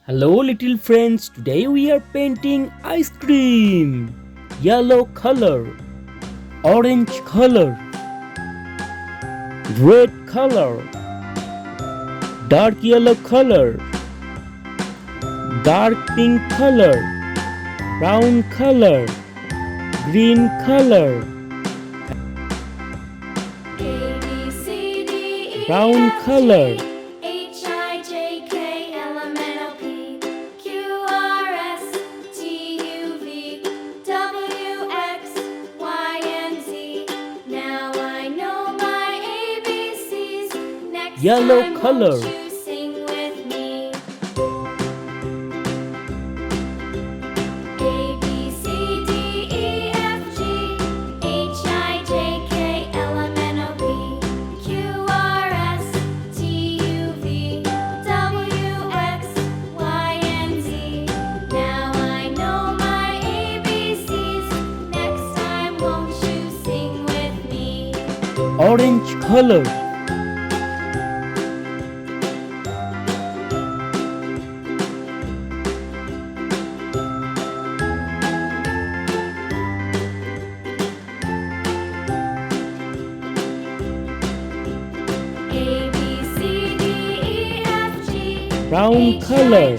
Hello little friends, today we are painting ice cream. Yellow color, orange color, red color, dark yellow color, dark pink color, brown color, green color, brown color, yellow color, orange color, brown color,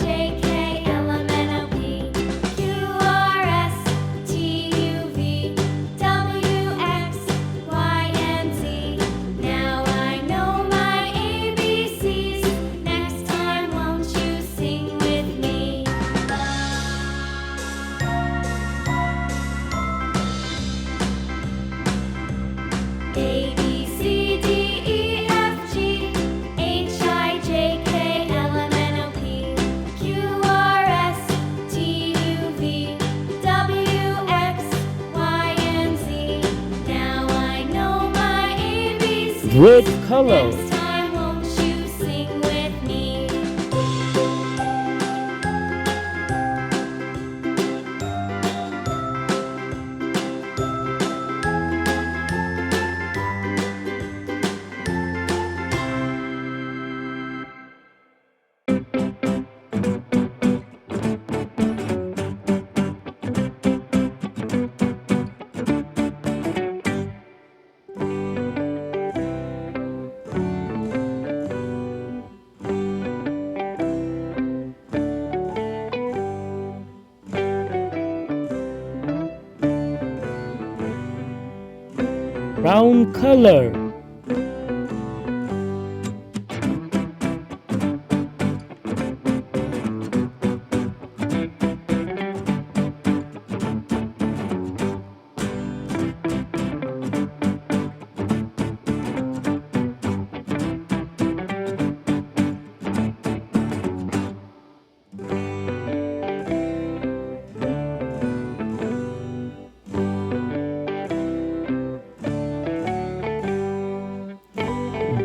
red color, brown color,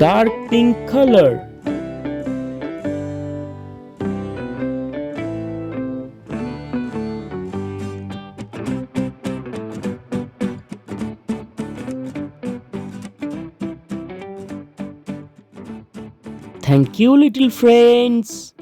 dark pink color, Thank you little friends.